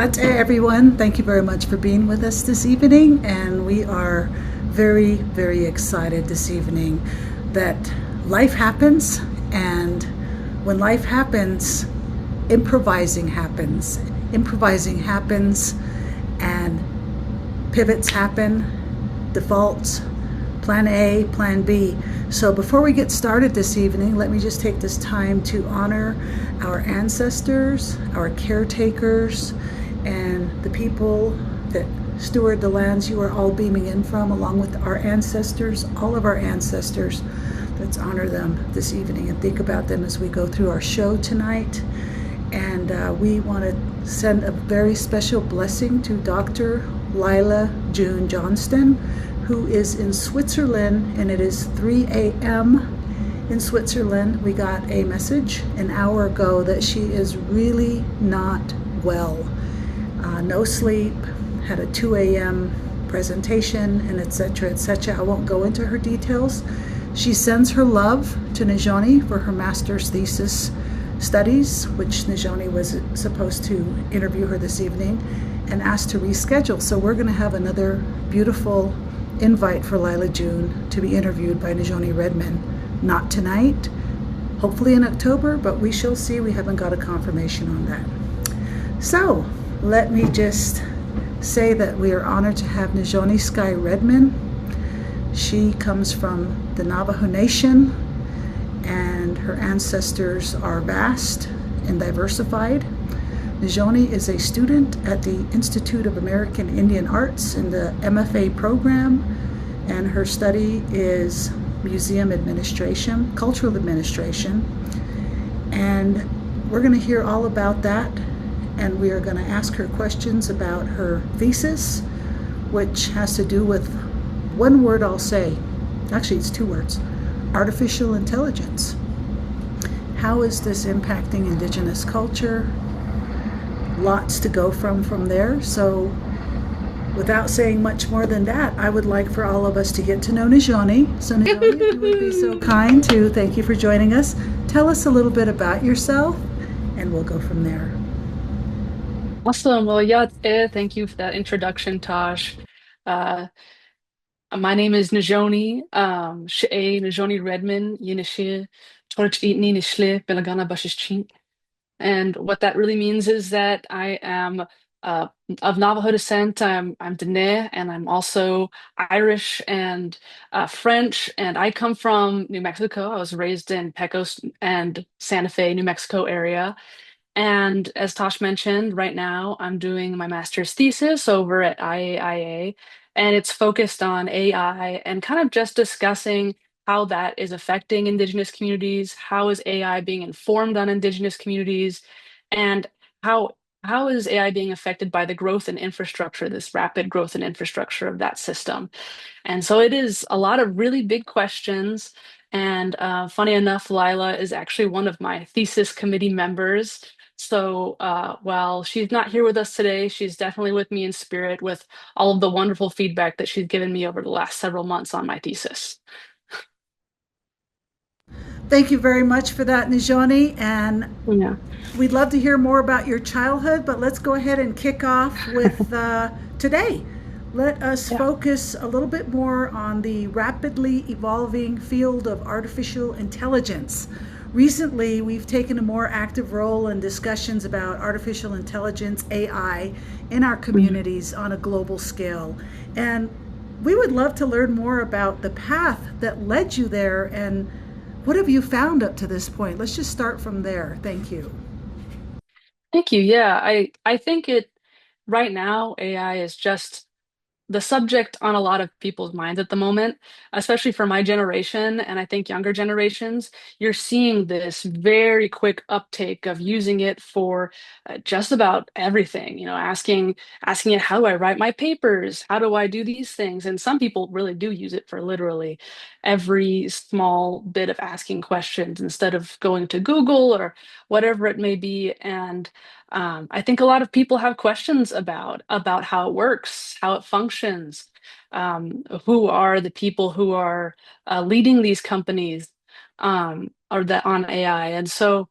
Nayate, everyone. Thank you very much for being with us this evening. And we are very, very excited this evening that life happens. And when life happens, improvising happens. Improvising happens, and pivots happen, defaults, plan A, plan B. So before we get started this evening, let me just take this time to honor our ancestors, our caretakers, and the people that steward the lands you are all beaming in from, along with our ancestors, all of our ancestors. Let's honor them this evening and think about them as we go through our show tonight. And we want to send a very special blessing to Dr. Lila June Johnston, who is in Switzerland, and it is 3 a.m. in Switzerland. We got a message an hour ago that she is really not well. No sleep, had a 2 a.m. presentation, and etc., etc. I won't go into her details. She sends her love to Nizhoni for her master's thesis studies, which Nizhoni was supposed to interview her this evening, and asked to reschedule. So we're going to have another beautiful invite for Lila June to be interviewed by Nizhoni Redmond. Not tonight, hopefully in October, but we shall see. We haven't got a confirmation on that. So let me just say that we are honored to have Nizhoni Sky Redmond. She comes from the Navajo Nation, and her ancestors are vast and diversified. Nizhoni is a student at the Institute of American Indian Arts in the MFA program, and her study is museum administration, cultural administration. And we're going to hear all about that, and we are going to ask her questions about her thesis, which has to do with one word I'll say. Actually, it's two words: artificial intelligence. How is this impacting Indigenous culture? Lots to go from there. So without saying much more than that, I would like for all of us to get to know Nizhoni. So Nizhoni, if you would be so kind to, thank you for joining us. Tell us a little bit about yourself, and we'll go from there. Awesome. Well, yeah, thank you for that introduction, Tosh. Uh, my name is Nizhoni, Nizhoni Redmond, Yinishi, Torch Eatni Nishle, Belagana Bashischink. And what that really means is that I am uh, of Navajo descent. I'm Dene, and I'm also Irish and French. And I come from New Mexico. I was raised in Pecos and Santa Fe, New Mexico area. And as Tosh mentioned, right now I'm doing my master's thesis over at IAIA, and it's focused on AI and kind of just discussing how that is affecting Indigenous communities, how is AI being informed on Indigenous communities, and how how is AI being affected by the growth in infrastructure, this rapid growth in infrastructure of that system. And so it is a lot of really big questions. And funny enough, Lila is actually one of my thesis committee members. So while she's not here with us today, she's definitely with me in spirit with all of the wonderful feedback that she's given me over the last several months on my thesis. Thank you very much for that, Nizhoni. And Yeah. we'd love to hear more about your childhood, but let's go ahead and kick off with today. Let us Yeah. focus a little bit more on the rapidly evolving field of artificial intelligence. Recently, we've taken a more active role in discussions about artificial intelligence, AI, in our Mhm. communities on a global scale. And we would love to learn more about the path that led you there, and what have you found up to this point? Let's just start from there. Thank you. Thank you. Yeah, I think it right now AI is just the subject on a lot of people's minds at the moment, especially for my generation, and I think younger generations. You're seeing this very quick uptake of using it for just about everything. Asking it, how do I write my papers? How do I do these things? And some people really do use it for literally every small bit of asking questions instead of going to Google or whatever it may be. And I think a lot of people have questions about how it works, how it functions, who are the people who are leading these companies or that on AI. And so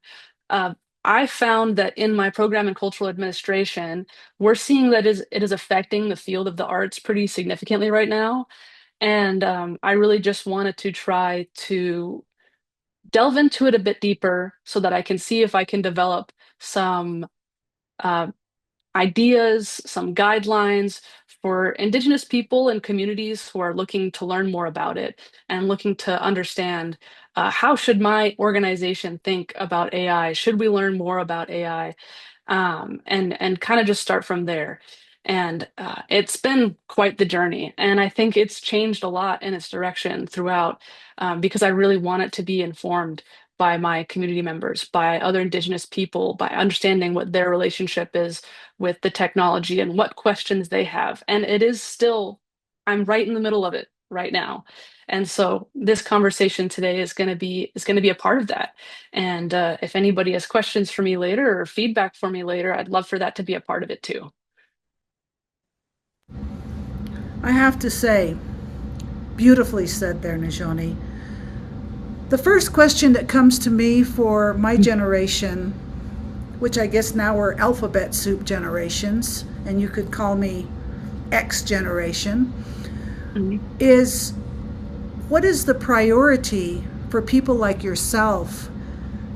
I found that in my program in cultural administration, we're seeing that it is affecting the field of the arts pretty significantly right now. And I really just wanted to try to delve into it a bit deeper so that I can see if I can develop some uh, ideas, some guidelines for Indigenous people and communities who are looking to learn more about it and looking to understand how should my organization think about AI? Should we learn more about AI? And kind of just start from there. And it's been quite the journey, and I think it's changed a lot in its direction throughout, because I really want it to be informed by my community members, by other Indigenous people, by understanding what their relationship is with the technology and what questions they have. And it is still, I'm right in the middle of it right now. And so this conversation today is going to be a part of that. And if anybody has questions for me later or feedback for me later, I'd love for that to be a part of it too. I have to say, beautifully said there, Nizhoni. The first question that comes to me for my generation, which I guess now we're alphabet soup generations, and you could call me X generation, Mhm. is what is the priority for people like yourself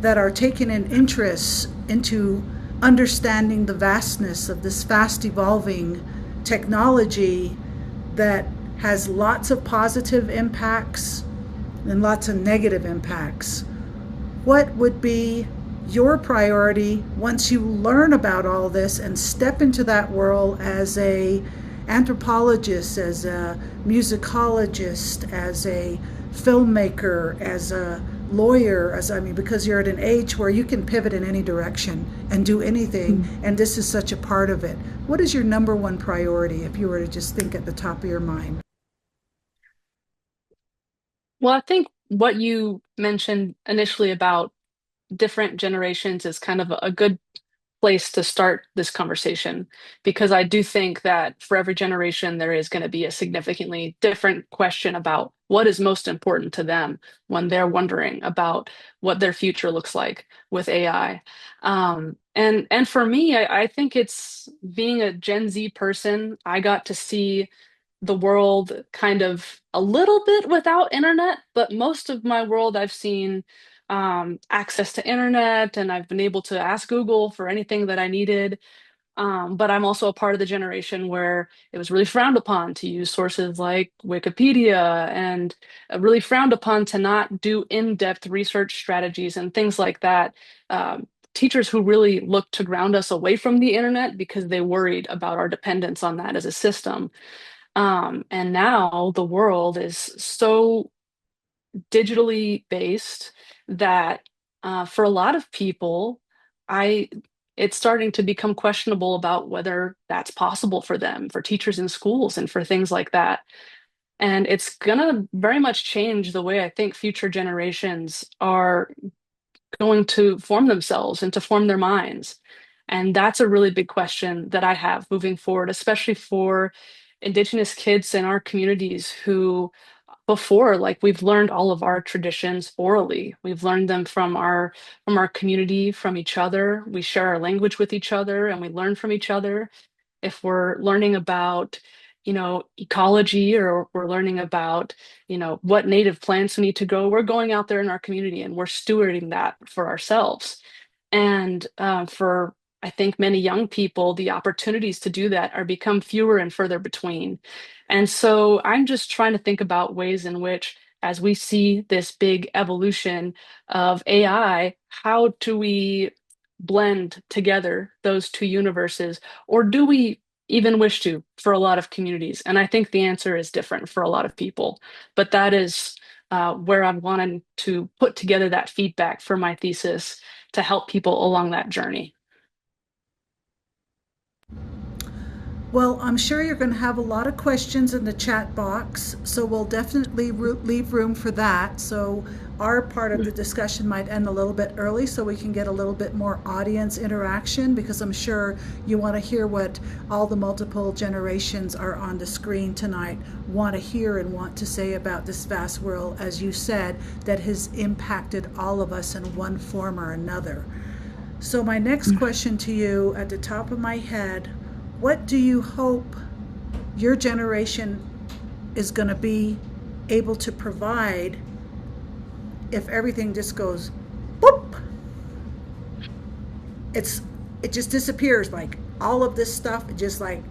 that are taking an interest into understanding the vastness of this fast evolving technology that has lots of positive impacts and lots of negative impacts? What would be your priority once you learn about all this and step into that world as a anthropologist, as a musicologist, as a filmmaker, as a lawyer, because you're at an age where you can pivot in any direction and do anything, and this is such a part of it. What is your number one priority if you were to just think at the top of your mind? Well, I think what you mentioned initially about different generations is kind of a good place to start this conversation, because I do think that for every generation, there is going to be a significantly different question about what is most important to them when they're wondering about what their future looks like with AI. And for me, I think it's being a Gen Z person, I got to see the world kind of a little bit without internet, but most of my world I've seen access to internet, and I've been able to ask Google for anything that I needed. But I'm also a part of the generation where it was really frowned upon to use sources like Wikipedia, and really frowned upon to not do in-depth research strategies and things like that. Teachers who really looked to ground us away from the internet because they worried about our dependence on that as a system. And now the world is so digitally based that for a lot of people, I it's starting to become questionable about whether that's possible for them, for teachers in schools, and for things like that. And it's gonna very much change the way I think future generations are going to form themselves and to form their minds. And that's a really big question that I have moving forward, especially for Indigenous kids in our communities who before, like, we've learned all of our traditions orally. We've learned them from our community, from each other. We share our language with each other and we learn from each other. If we're learning about, ecology, or we're learning about, what native plants we need to grow, we're going out there in our community and we're stewarding that for ourselves. And for I think many young people, the opportunities to do that are become fewer and further between. And so I'm just trying to think about ways in which, as we see this big evolution of AI, how do we blend together those two universes? Or do we even wish to for a lot of communities? And I think the answer is different for a lot of people. But that is where I'm wanting to put together that feedback for my thesis to help people along that journey. Well, I'm sure you're going to have a lot of questions in the chat box, so we'll definitely leave room for that. So our part of the discussion might end a little bit early so we can get a little bit more audience interaction, because I'm sure you want to hear what all the multiple generations are on the screen tonight want to hear and want to say about this vast world, as you said, that has impacted all of us in one form or another. So, my next question to you at the top of my head, what do you hope your generation is going to be able to provide if everything just goes boop? It's it just disappears, like all of this stuff just like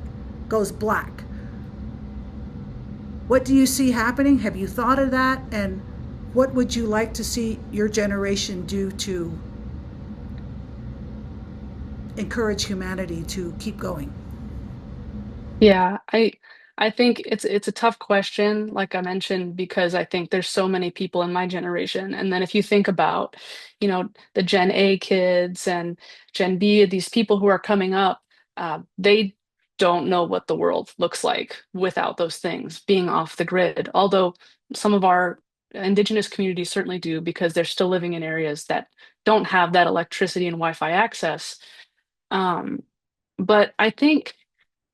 goes black. What do you see happening? Have you thought of that? And what would you like to see your generation do to encourage humanity to keep going? Yeah, I think it's a tough question, like I mentioned, because I think there's so many people in my generation. And then if you think about, the Gen A kids and Gen B, these people who are coming up, they don't know what the world looks like without those things being off the grid. Although some of our indigenous communities certainly do, because they're still living in areas that don't have that electricity and Wi-Fi access. Um, but I think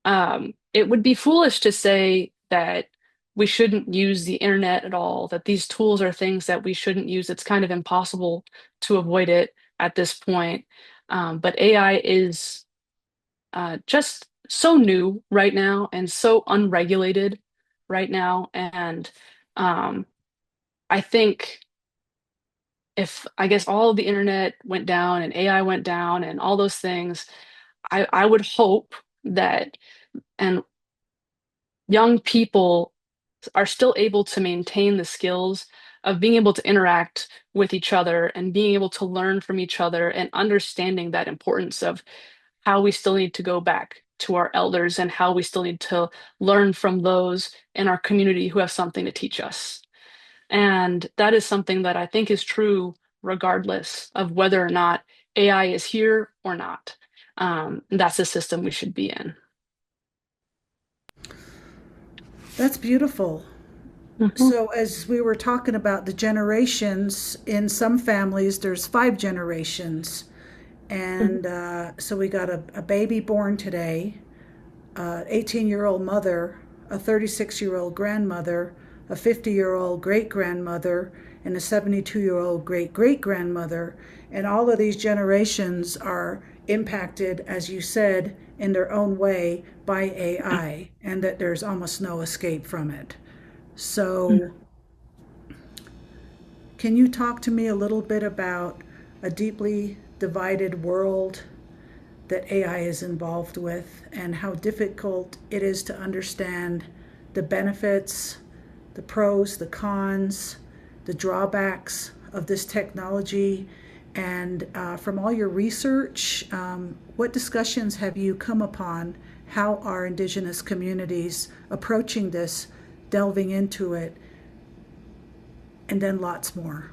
it would be foolish to say that we shouldn't use the internet at all, that these tools are things that we shouldn't use. It's kind of impossible to avoid it at this point. But AI is just so new right now and so unregulated right now. And um, I think if, I guess, all of the internet went down and AI went down and all those things, I would hope that, and young people are still able to maintain the skills of being able to interact with each other and being able to learn from each other and understanding that importance of how we still need to go back to our elders and how we still need to learn from those in our community who have something to teach us. And that is something that I think is true regardless of whether or not AI is here or not. That's the system we should be in. That's beautiful. Mhm. So, as we were talking about the generations, in some families, there's 5 generations. And so we got a baby born today, an 18-year-old mother, a 36-year-old grandmother, a 50-year-old great grandmother, and a 72-year-old great great grandmother. And all of these generations are impacted, as you said, in their own way by AI, and that there's almost no escape from it. So, can you talk to me a little bit about a deeply divided world that AI is involved with and how difficult it is to understand the benefits, the pros, the cons, the drawbacks of this technology? And from all your research, what discussions have you come upon? How are Indigenous communities approaching this, delving into it, and then lots more?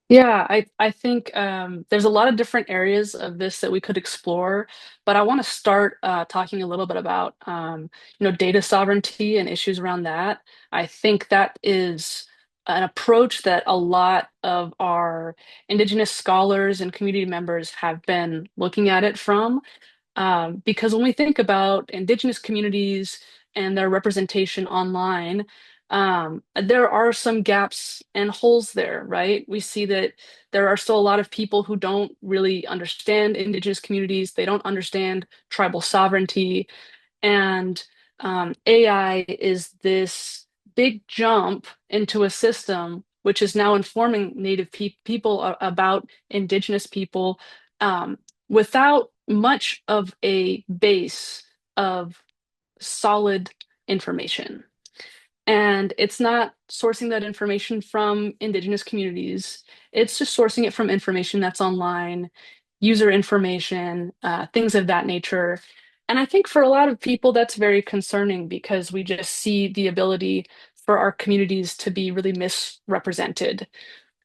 Yeah, I think there's a lot of different areas of this that we could explore, but I want to start talking a little bit about data sovereignty and issues around that. I think that is an approach that a lot of our Indigenous scholars and community members have been looking at it from. Because when we think about Indigenous communities and their representation online, there are some gaps and holes there, right? We see that there are still a lot of people who don't really understand Indigenous communities. They don't understand tribal sovereignty. And AI is this big jump into a system which is now informing Native people about Indigenous people um, without much of a base of solid information. And it's not sourcing that information from Indigenous communities. It's just sourcing it from information that's online, user information, things of that nature. And I think for a lot of people, that's very concerning because we just see the ability for our communities to be really misrepresented.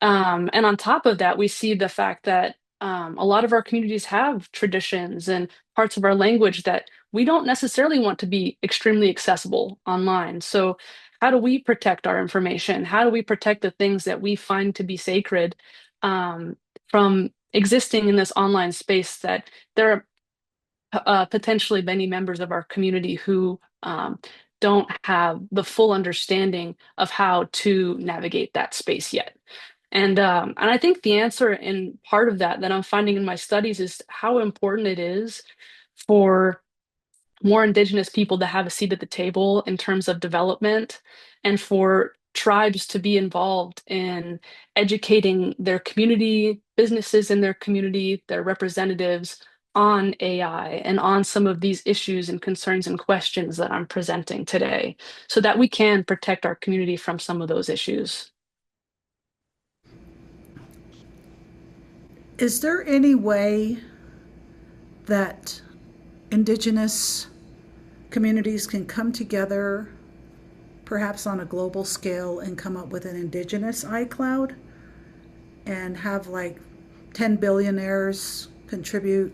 And on top of that, we see the fact that a lot of our communities have traditions and parts of our language that we don't necessarily want to be extremely accessible online. So, how do we protect our information? How do we protect the things that we find to be sacred from existing in this online space that there are potentially many members of our community who don't have the full understanding of how to navigate that space yet? And I think the answer in part of that I'm finding in my studies is how important it is for more Indigenous people to have a seat at the table in terms of development and for tribes to be involved in educating their community, businesses in their community, their representatives on AI and on some of these issues and concerns and questions that I'm presenting today so that we can protect our community from some of those issues. Is there any way that Indigenous communities can come together, perhaps on a global scale, and come up with an Indigenous iCloud and have like 10 billionaires contribute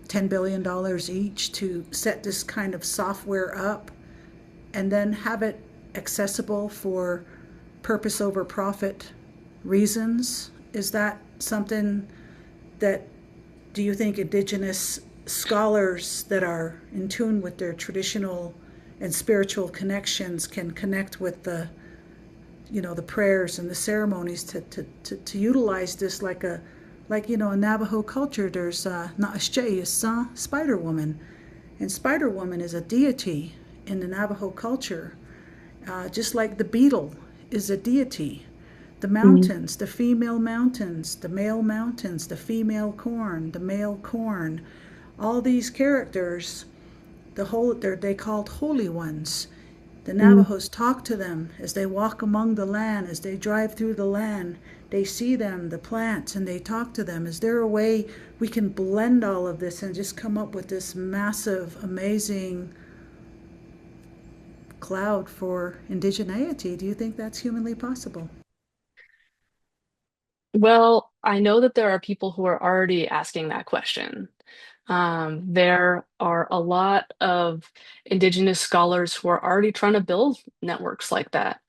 $10 billion each to set this kind of software up and then have it accessible for purpose over profit reasons? Is that something that, do you think Indigenous scholars that are in tune with their traditional and spiritual connections can connect with the prayers and the ceremonies to utilize this like in Navajo culture there's Naashche, Spider Woman, and Spider Woman is a deity in the Navajo culture, just like the beetle is a deity. The Mhm. mountains, the female mountains, the male mountains, the female corn, the male corn, all these characters, they called holy ones. The Mhm. Navajos talk to them as they walk among the land, as they drive through the land. They see them, the plants, and they talk to them. Is there a way we can blend all of this and just come up with this massive, amazing cloud for indigeneity? Do you think that's humanly possible? Well, I know that there are people who are already asking that question. There are a lot of Indigenous scholars who are already trying to build networks like that.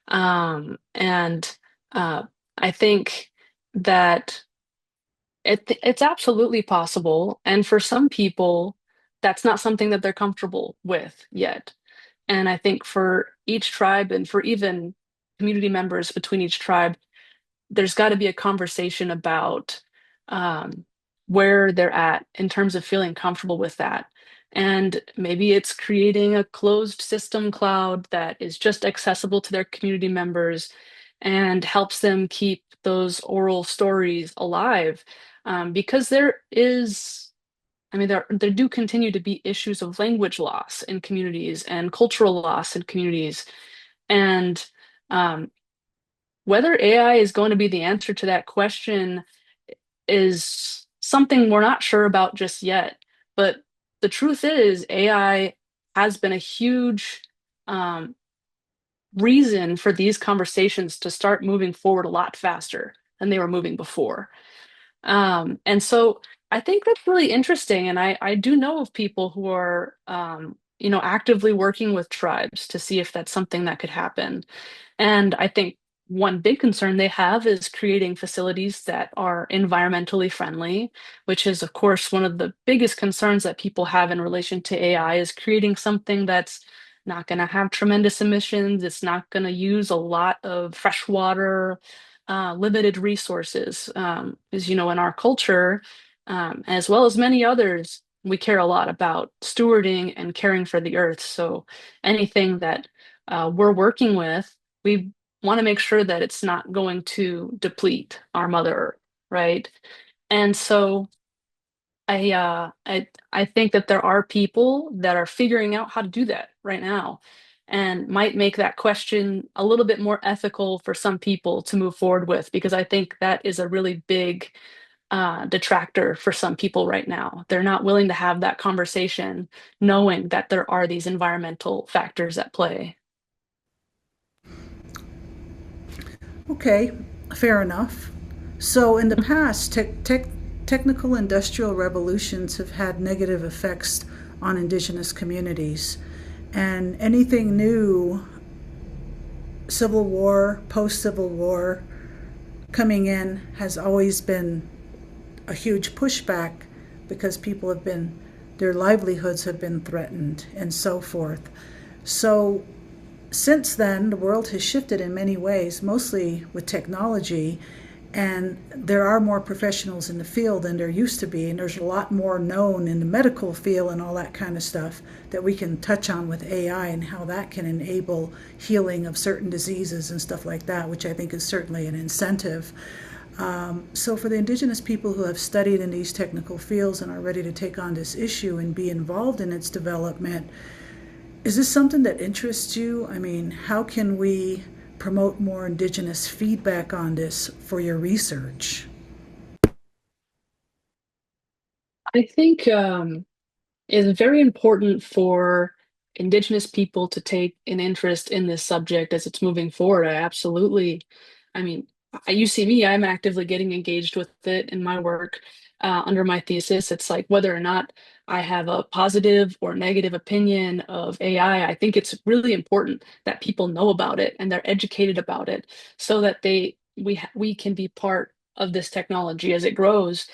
And uh, I think that it's absolutely possible. And for some people, that's not something that they're comfortable with yet. And I think for each tribe and for even community members between each tribe, there's got to be a conversation about um, where they're at in terms of feeling comfortable with that. And maybe it's creating a closed system cloud that is just accessible to their community members and helps them keep those oral stories alive. Because there do continue to be issues of language loss in communities and cultural loss in communities. And um, whether AI is going to be the answer to that question is something we're not sure about just yet. But the truth is, AI has been a huge um, reason for these conversations to start moving forward a lot faster than they were moving before. And so I think that's really interesting. And I do know of people who are, actively working with tribes to see if that's something that could happen. And I think one big concern they have is creating facilities that are environmentally friendly, which is, of course, one of the biggest concerns that people have in relation to AI is creating something that's not going to have tremendous emissions. It's not going to use a lot of fresh water, limited resources. As you know, in our culture, as well as many others, we care a lot about stewarding and caring for the earth. So anything that we're working with, we want to make sure that it's not going to deplete our Mother Earth, right? And so I think that there are people that are figuring out how to do that right now and might make that question a little bit more ethical for some people to move forward with, because I think that is a really big detractor for some people right now. They're not willing to have that conversation, knowing that there are these environmental factors at play. Okay, fair enough. So, in the past, technical industrial revolutions have had negative effects on indigenous communities. And anything new, Civil War, post Civil War, coming in has always been a huge pushback because their livelihoods have been threatened and so forth. So, since then, the world has shifted in many ways, mostly with technology, and there are more professionals in the field than there used to be, and there's a lot more known in the medical field and all that kind of stuff that we can touch on with AI and how that can enable healing of certain diseases and stuff like that, which I think is certainly an incentive. So, for the Indigenous people who have studied in these technical fields and are ready to take on this issue and be involved in its development, is this something that interests you? I mean, how can we promote more Indigenous feedback on this for your research? I think it's very important for Indigenous people to take an interest in this subject as it's moving forward. I mean, you see me, I'm actively getting engaged with it in my work under my thesis. It's like whether or not I have a positive or negative opinion of AI, I think it's really important that people know about it and they're educated about it so that we can be part of this technology as it grows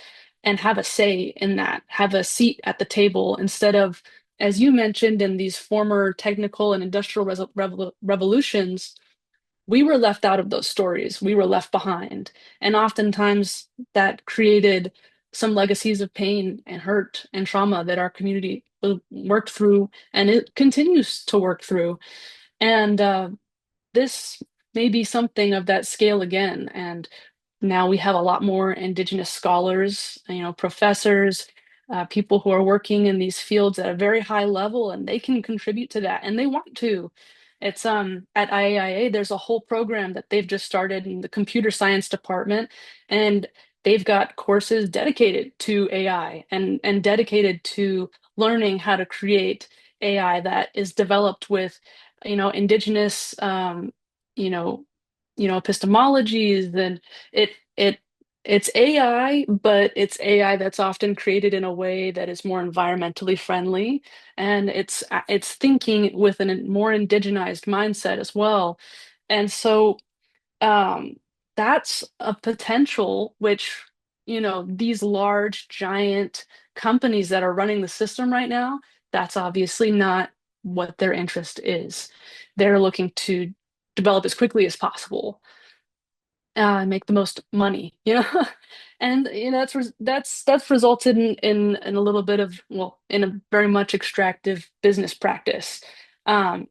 and have a say in that, have a seat at the table instead of, as you mentioned, in these former technical and industrial revolutions, we were left out of those stories. We were left behind. And oftentimes that created some legacies of pain and hurt and trauma that our community worked through and it continues to work through. And this may be something of that scale again. And now we have a lot more Indigenous scholars, professors, people who are working in these fields at a very high level, and they can contribute to that, and they want to. It's at IAIA, there's a whole program that they've just started in the computer science department, and they've got courses dedicated to AI and dedicated to learning how to create AI that is developed with, Indigenous, you know, epistemologies and it it it's AI, but it's AI that's often created in a way that is more environmentally friendly, and it's thinking with a more indigenized mindset as well. And so um, that's a potential which, these large, giant companies that are running the system right now, that's obviously not what their interest is. They're looking to develop as quickly as possible make the most money, and that's resulted in a little bit of well, in a very much extractive business practice. And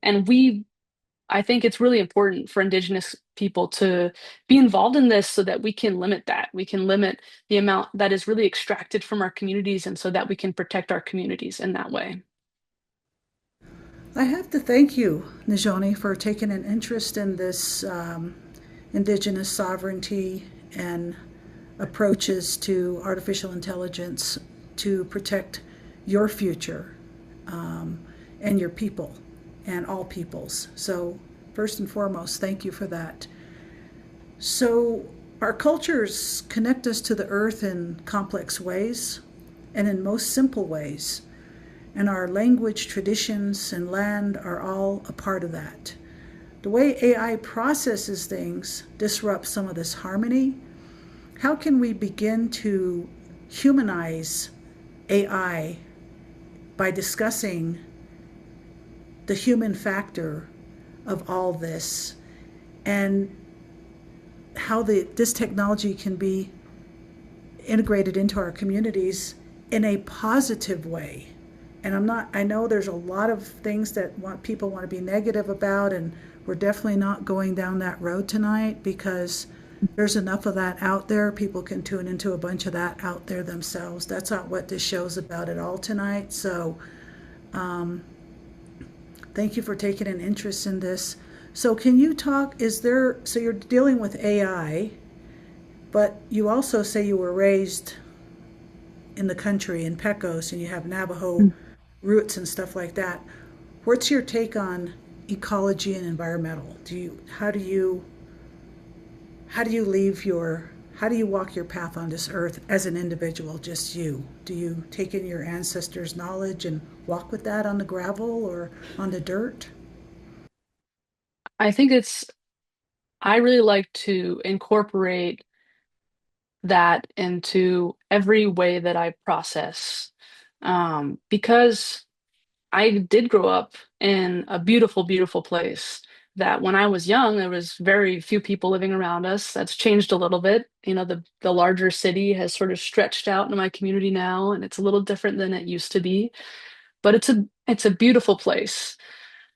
I think it's really important for Indigenous people to be involved in this so that we can limit that. We can limit the amount that is really extracted from our communities, and so that we can protect our communities in that way. I have to thank you, Nizhoni, for taking an interest in this Indigenous sovereignty and approaches to artificial intelligence to protect your future and your people and all peoples. So, first and foremost, thank you for that. So, our cultures connect us to the earth in complex ways and in most simple ways. And our language, traditions, and land are all a part of that. The way AI processes things disrupts some of this harmony. How can we begin to humanize AI by discussing the human factor of all this and how this technology can be integrated into our communities in a positive way? And I know there's a lot of things that people want to be negative about, and we're definitely not going down that road tonight because there's enough of that out there. People can tune into a bunch of that out there themselves. That's not what this show's about at all tonight. So thank you for taking an interest in this. So can you talk, so you're dealing with AI, but you also say you were raised in the country in Pecos and you have Navajo roots and stuff like that. What's your take on ecology and environmental? How do you walk your path on this earth as an individual, just you? Do you take in your ancestors' knowledge and walk with that on the gravel or on the dirt? I think I really like to incorporate that into every way that I process. Because I did grow up in a beautiful, beautiful place. that when I was young, there was very few people living around us. That's changed a little bit. The larger city has sort of stretched out into my community now, and it's a little different than it used to be. But it's a beautiful place.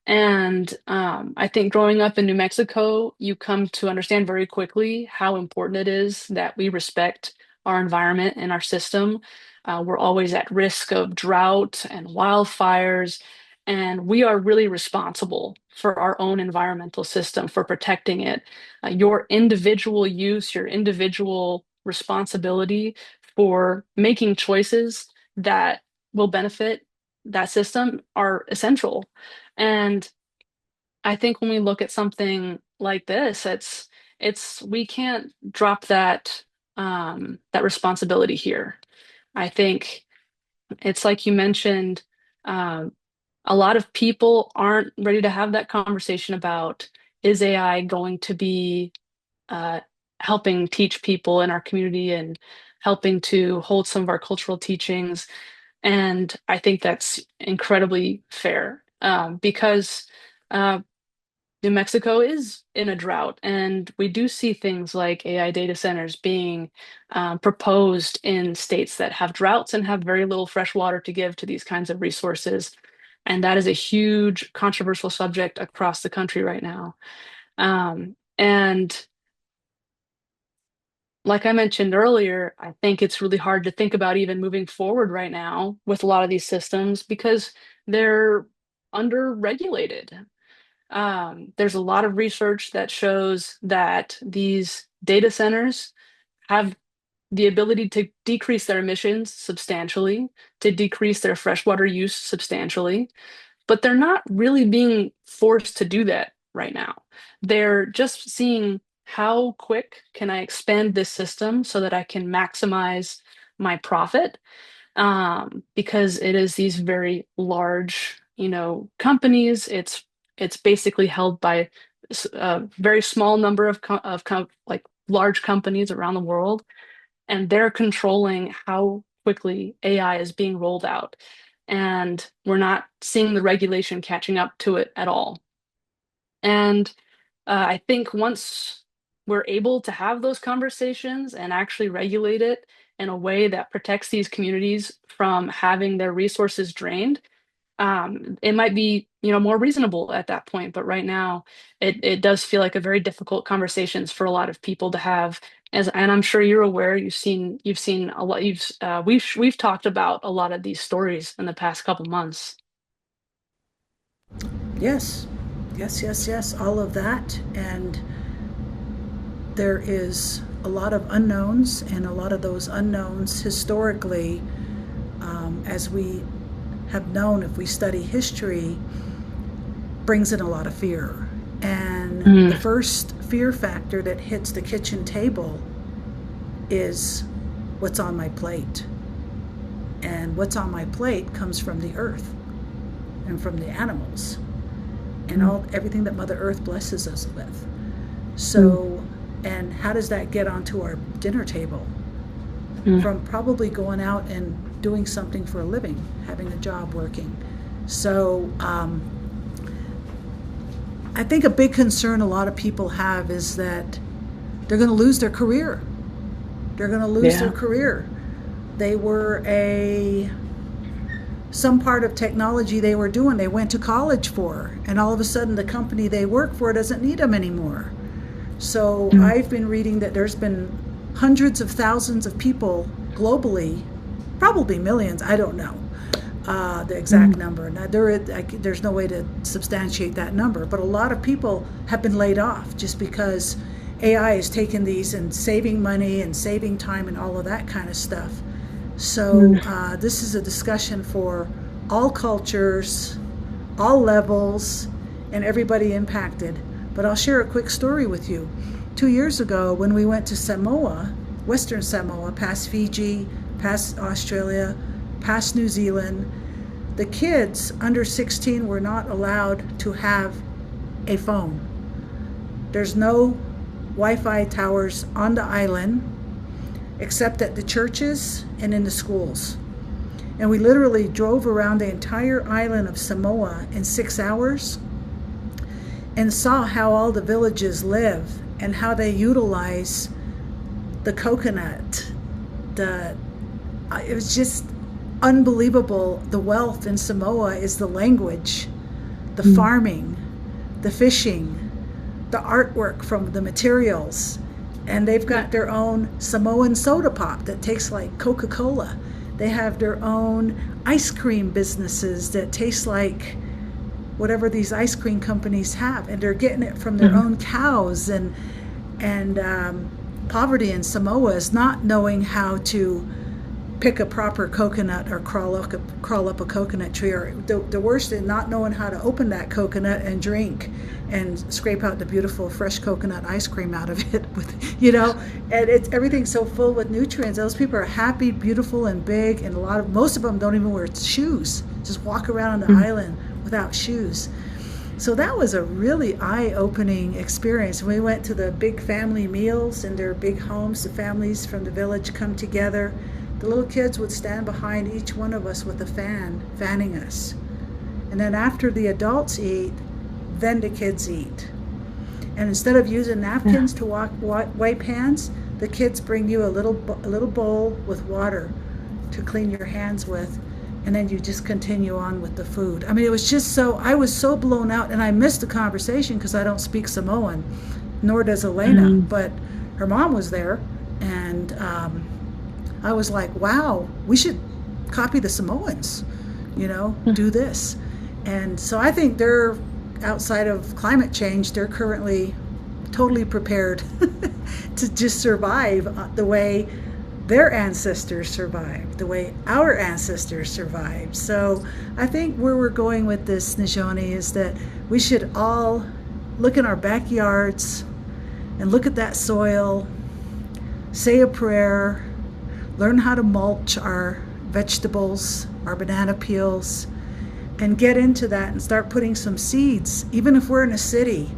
And I think growing up in New Mexico, you come to understand very quickly how important it is that we respect our environment and our system. We're always at risk of drought and wildfires, and we are really responsible for our own environmental system, for protecting it. Your individual use, your individual responsibility for making choices that will benefit that system are essential. And I think when we look at something like this, it's we can't drop that responsibility here. I think it's like you mentioned, um, a lot of people aren't ready to have that conversation about, is AI going to be uh, helping teach people in our community and helping to hold some of our cultural teachings. And I think that's incredibly fair, because uh, New Mexico is in a drought, and we do see things like AI data centers being proposed in states that have droughts and have very little fresh water to give to these kinds of resources. And that is a huge controversial subject across the country right now. And like I mentioned earlier, I think it's really hard to think about even moving forward right now with a lot of these systems because they're under-regulated. There's a lot of research that shows that these data centers have the ability to decrease their emissions substantially, to decrease their freshwater use substantially, but they're not really being forced to do that right now. They're just seeing how quick can I expand this system so that I can maximize my profit, because it is these very large, companies. It's basically held by a very small number like large companies around the world, and they're controlling how quickly AI is being rolled out. And we're not seeing the regulation catching up to it at all. And I think once we're able to have those conversations and actually regulate it in a way that protects these communities from having their resources drained, it might be, more reasonable at that point. But right now, it does feel like a very difficult conversations for a lot of people to have. And I'm sure you're aware, you've seen a lot. We've talked about a lot of these stories in the past couple months. Yes, yes, yes, yes, all of that. And there is a lot of unknowns, and a lot of those unknowns historically, as we have known, if we study history, brings in a lot of fear. And the Mm, first fear factor that hits the kitchen table is what's on my plate. And what's on my plate comes from the earth and from the animals and mm, all everything that Mother Earth blesses us with. mm, So, and how does that get onto our dinner table? mm. From probably going out and doing something for a living, having a job, working. So, I think a big concern a lot of people have is that they're going to lose their career. They're going to lose their Yeah. career. They were some part of technology they were doing, they went to college for, and all of a sudden the company they work for doesn't need them anymore. So Mm, I've been reading that there's been hundreds of thousands of people globally, probably millions, I don't know the exact mm, number. Now, there's no way to substantiate that number, but a lot of people have been laid off just because AI has taken these and saving money and saving time and all of that kind of stuff. So mm. this is a discussion for all cultures, all levels, and everybody impacted. But I'll share a quick story with you. 2 years ago, when we went to Samoa, Western Samoa, past Fiji, past Australia, past New Zealand, the kids under 16 were not allowed to have a phone. There's no Wi-Fi towers on the island except at the churches and in the schools. And we literally drove around the entire island of Samoa in 6 hours. and saw how all the villages live and how they utilize the coconut. The It was just unbelievable. The wealth in Samoa is the language, the Mm. farming, the fishing, the artwork from the materials. And they've Yeah. got their own Samoan soda pop that tastes like Coca Cola. They have their own ice cream businesses that taste like whatever these ice cream companies have. And they're getting it from their Mhm. own cows. And poverty in Samoa is not knowing how to pick a proper coconut or crawl up a coconut tree, or the worst is not knowing how to open that coconut and drink and scrape out the beautiful fresh coconut ice cream out of it with. And it's everything's so full with nutrients. Those people are happy, beautiful, and big, and most of them don't even wear shoes, just walk around on the Mm. island without shoes. So that was a really eye-opening experience. We went to the big family meals in their big homes. The families from the village come together. The little kids would stand behind each one of us with a fan, fanning us. And then after the adults eat, then the kids eat. And instead of using Yeah. napkins to wipe hands, the kids bring you a little bowl with water to clean your hands with, and then you just continue on with the food. I mean, it was just I was so blown out, and I missed the conversation because I don't speak Samoan, nor does Elena, Mm. but her mom was there, and I was like, wow, we should copy the Samoans, do this. And so I think they're, outside of climate change, they're currently totally prepared to just survive the way their ancestors survived, the way our ancestors survived. So I think where we're going with this, Nizhoni, is that we should all look in our backyards and look at that soil, say a prayer, learn how to mulch our vegetables, our banana peels, and get into that and start putting some seeds. Even if we're in a city,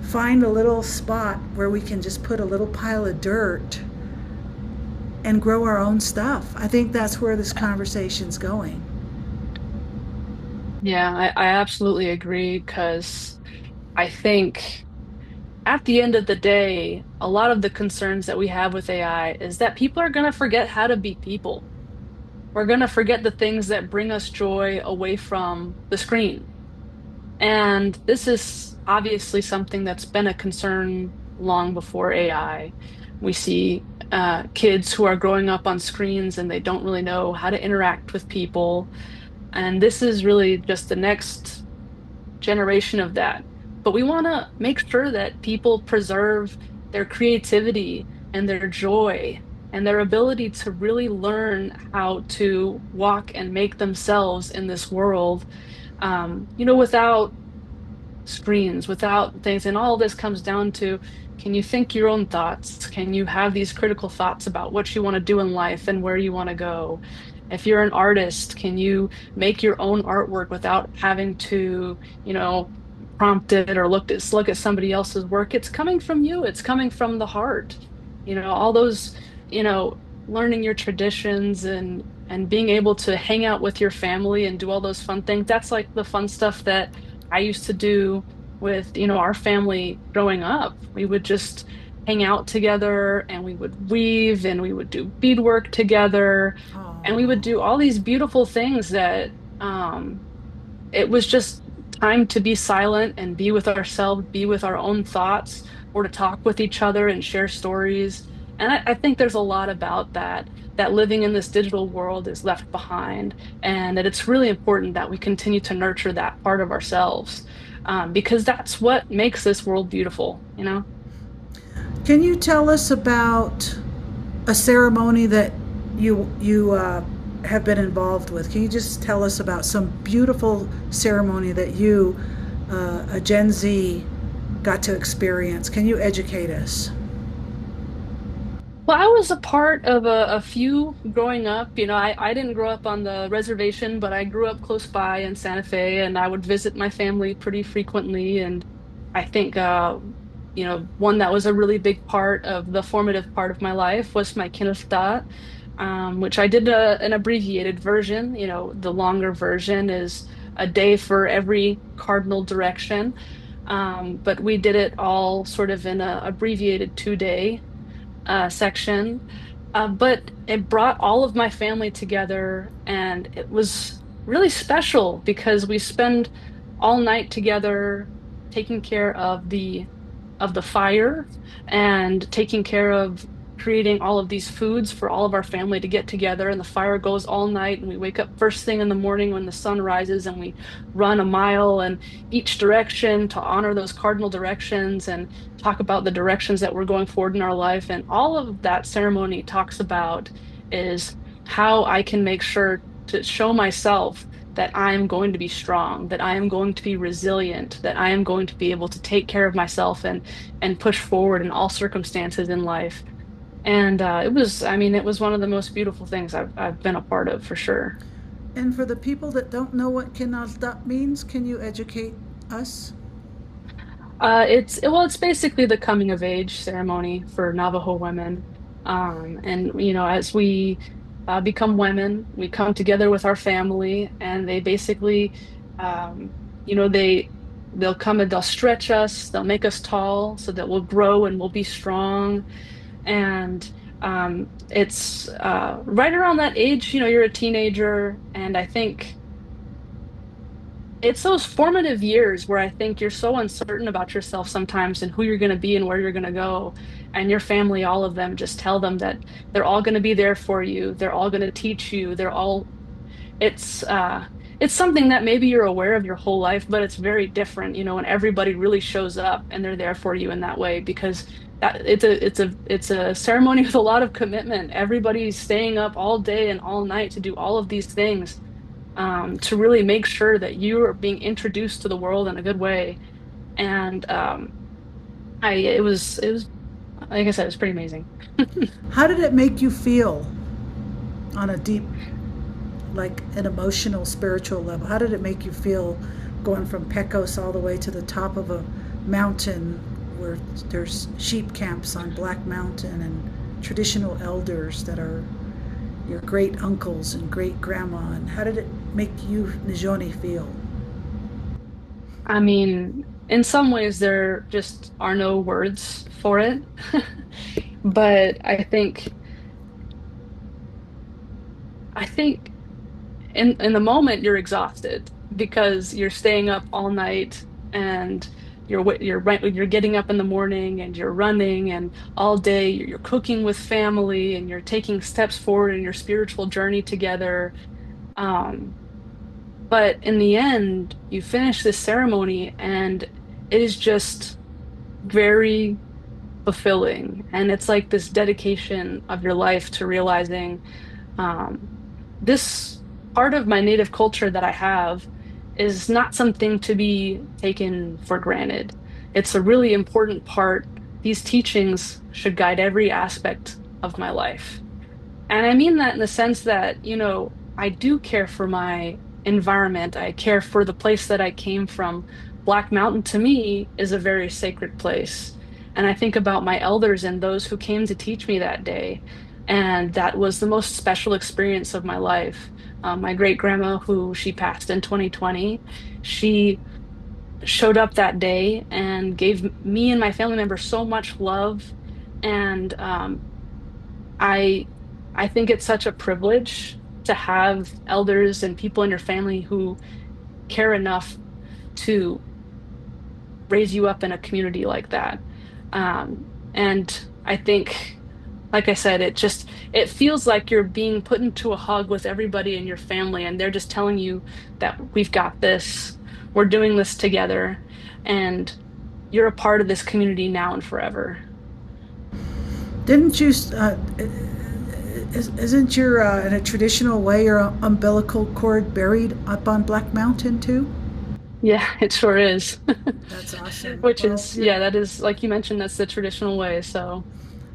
find a little spot where we can just put a little pile of dirt and grow our own stuff. I think that's where this conversation's going. Yeah, I absolutely agree because I think at the end of the day, a lot of the concerns that we have with AI is that people are going to forget how to be people. We're going to forget the things that bring us joy away from the screen. And this is obviously something that's been a concern long before AI. We see kids who are growing up on screens and they don't really know how to interact with people. And this is really just the next generation of that. But we want to make sure that people preserve their creativity and their joy and their ability to really learn how to walk and make themselves in this world, without screens, without things. And all this comes down to, can you think your own thoughts? Can you have these critical thoughts about what you want to do in life and where you want to go? If you're an artist, can you make your own artwork without having to, prompt it or look at somebody else's work? It's coming from you. It's coming from the heart. All those, you know, learning your traditions and being able to hang out with your family and do all those fun things. That's like the fun stuff that I used to do with, our family growing up. We would just hang out together and we would weave and we would do beadwork together and we would Oh, do all these beautiful things that it was just time to be silent and be with ourselves, be with our own thoughts, or to talk with each other and share stories. And I think there's a lot about that living in this digital world is left behind, and that it's really important that we continue to nurture that part of ourselves, because that's what makes this world beautiful, you know? can you tell us about a ceremony that you have been involved with? Can you just tell us about some beautiful ceremony that you, a Gen Z, got to experience? Can you educate us? Well, I was a part of a few growing up. I didn't grow up on the reservation, but I grew up close by in Santa Fe, and I would visit my family pretty frequently. And I think, one that was a really big part of the formative part of my life was my kinderstart, which I did an abbreviated version. The longer version is a day for every cardinal direction. But we did it all sort of in a abbreviated 2 day section. But it brought all of my family together, and it was really special because we spend all night together taking care of the fire and taking care of creating all of these foods for all of our family to get together. And the fire goes all night, and we wake up first thing in the morning when the sun rises, and we run a mile in each direction to honor those cardinal directions and talk about the directions that we're going forward in our life. And all of that ceremony talks about is how I can make sure to show myself that I am going to be strong, that I am going to be resilient, that I am going to be able to take care of myself and push forward in all circumstances in life. And I mean, it was one of the most beautiful things I've been a part of for sure. And for the people that don't know what kinalta means, can you educate us? It's basically the coming of age ceremony for Navajo women. And as we become women, we come together with our family, and they basically, um, they'll come and they'll stretch us, they'll make us tall so that we'll grow and we'll be strong. And it's right around that age, you're a teenager, and I think it's those formative years where I think you're so uncertain about yourself sometimes and who you're going to be and where you're going to go. And your family, all of them, just tell them that they're all going to be there for you. They're all going to teach you. It's, uh, it's something that maybe you're aware of your whole life, but it's very different, when everybody really shows up and they're there for you in that way, because it's a ceremony with a lot of commitment. Everybody's staying up all day and all night to do all of these things to really make sure that you are being introduced to the world in a good way. And it was like I said, it was pretty amazing. How did it make you feel on a deep, like an emotional, spiritual level? How did it make you feel going from Pecos all the way to the top of a mountain where there's sheep camps on Black Mountain and traditional elders that are your great uncles and great grandma? And how did it make you, Nizhoni, feel? I mean, in some ways, there just are no words for it. But I think in the moment you're exhausted because you're staying up all night, and you're getting up in the morning and you're running, and all day you're cooking with family and you're taking steps forward in your spiritual journey together. Um, but in the end, you finish this ceremony, and it is just very fulfilling. And it's like this dedication of your life to realizing um, this part of my native culture that I have is not something to be taken for granted. It's a really important part. These teachings should guide every aspect of my life. And I mean that in the sense that, I do care for my environment. I care for the place that I came from. Black Mountain to me is a very sacred place. And I think about my elders and those who came to teach me that day. And that was the most special experience of my life. My great grandma, who she passed in 2020, she showed up that day and gave me and my family members so much love. And I I think it's such a privilege to have elders and people in your family who care enough to raise you up in a community like that. And I think, like I said, it feels like you're being put into a hug with everybody in your family, and they're just telling you that we've got this, we're doing this together, and you're a part of this community now and forever. Didn't you, isn't your, in a traditional way, your umbilical cord buried up on Black Mountain too? Yeah, it sure is. That's awesome. Which Well, is, yeah, that is, like you mentioned, that's the traditional way. So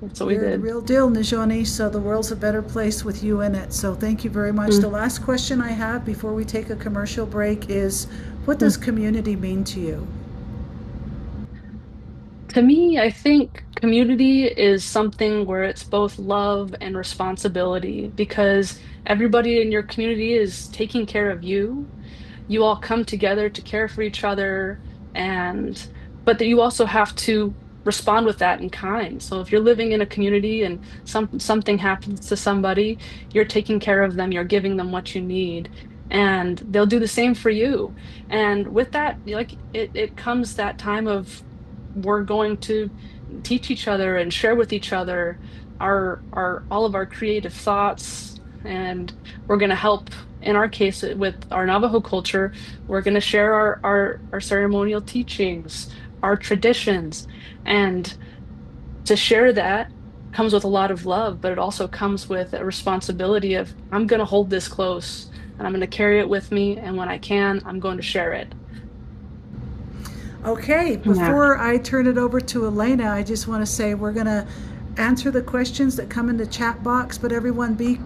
that's what we you're the did. real deal, Nizhoni, so the world's a better place with you in it. So thank you very much. The Mm, last question I have before we take a commercial break is, what does mm. community mean to you? To me, I think community is something where it's both love and responsibility, because everybody in your community is taking care of you. You all come together to care for each other, and but that you also have to respond with that in kind. So if you're living in a community and something happens to somebody, you're taking care of them, you're giving them what you need, and they'll do the same for you. And with that, like it comes that time of we're going to teach each other and share with each other our all of our creative thoughts, and we're going to help. In our case, with our Navajo culture, we're going to share our ceremonial teachings, our traditions, and to share that comes with a lot of love, but it also comes with a responsibility of I'm going to hold this close and I'm going to carry it with me, and when I can, I'm going to share it. Okay, Yeah. before I turn it over to Elena, I just want to say we're going to answer the questions that come in the chat box, but everyone be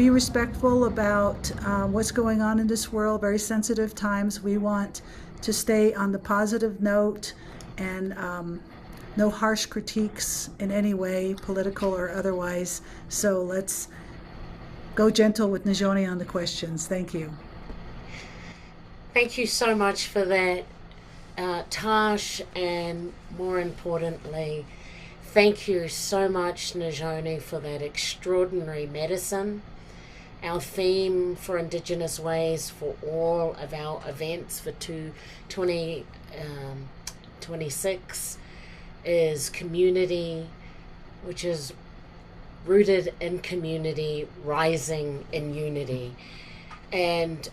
respectful about what's going on in this world. Very sensitive times. We want to stay on the positive note, and no harsh critiques in any way, political or otherwise. So let's go gentle with Nizhoni on the questions. Thank you. Thank you so much for that, Tash, and more importantly, thank you so much, Nizhoni, for that extraordinary medicine. Our theme for Indigenous Ways for all of our events for 2026 is community, which is rooted in community, rising in unity. And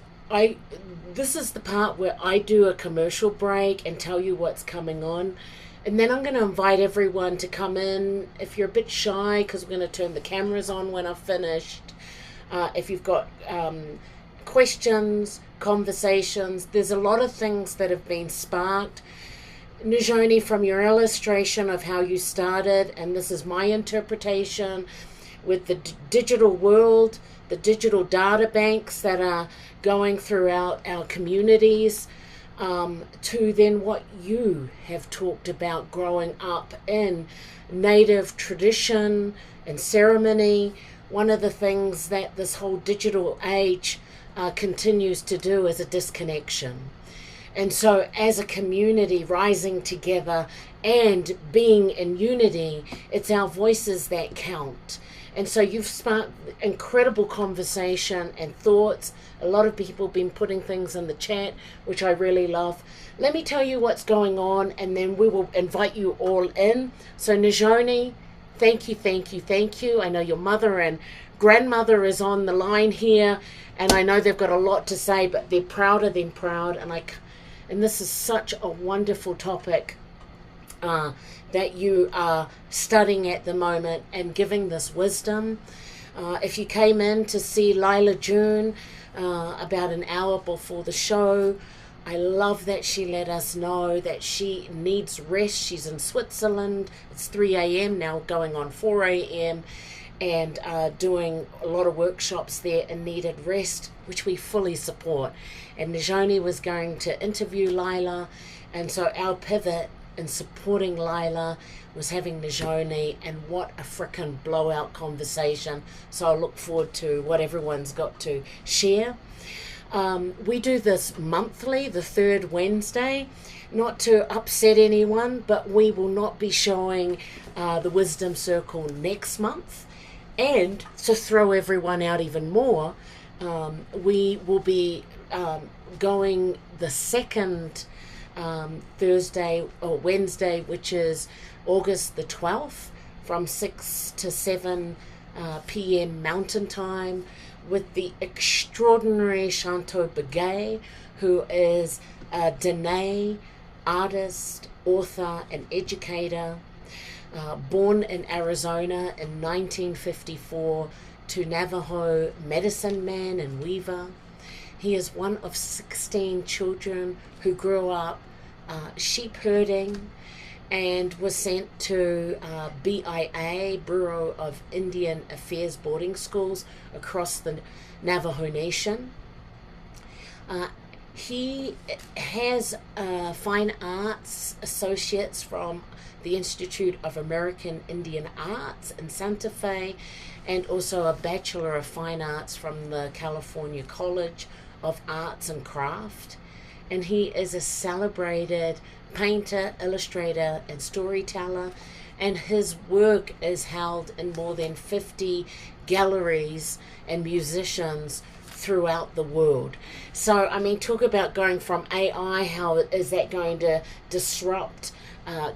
this is the part where I do a commercial break and tell you what's coming on. And then I'm going to invite everyone to come in. If you're a bit shy, because we're going to turn the cameras on when I've finished. If you've got questions, conversations, there's a lot of things that have been sparked. Nizhoni, from your illustration of how you started, and this is my interpretation, with the digital world, the digital data banks that are going throughout our communities, to then what you have talked about growing up in Native tradition and ceremony. One of the things that this whole digital age continues to do is a disconnection. And so as a community rising together and being in unity, it's our voices that count. And so you've sparked incredible conversation and thoughts. A lot of people have been putting things in the chat, which I really love. Let me tell you what's going on, and then we will invite you all in. So Nizhoni, thank you, thank you, thank you. I know your mother and grandmother is on the line here, and I know they've got a lot to say, but they're prouder than proud. And this is such a wonderful topic that you are studying at the moment and giving this wisdom. If you came in to see Lila June about an hour before the show, I love that she let us know that she needs rest. She's in Switzerland. It's 3 a.m. now, going on 4 a.m. and doing a lot of workshops there and needed rest, which we fully support. And Nizhoni was going to interview Lila, and so our pivot in supporting Lila was having Nizhoni, and what a frickin' blowout conversation. So I look forward to what everyone's got to share. We do this monthly, the third Wednesday, not to upset anyone, but we will not be showing the Wisdom Circle next month. And to throw everyone out even more, we will be going the second Thursday or Wednesday, which is August the 12th, from 6 to 7 p.m. Mountain Time, with the extraordinary Chantal Begay, who is a Dene artist, author, and educator, born in Arizona in 1954 to Navajo medicine man and weaver. He is one of 16 children who grew up sheep herding and was sent to BIA, Bureau of Indian Affairs boarding schools across the Navajo Nation. He has fine arts associates from the Institute of American Indian Arts in Santa Fe, and also a Bachelor of Fine Arts from the California College of Arts and Craft. and he is a celebrated painter, illustrator, and storyteller. And his work is held in more than 50 galleries and musicians throughout the world. So, I mean, talk about going from AI, how is that going to disrupt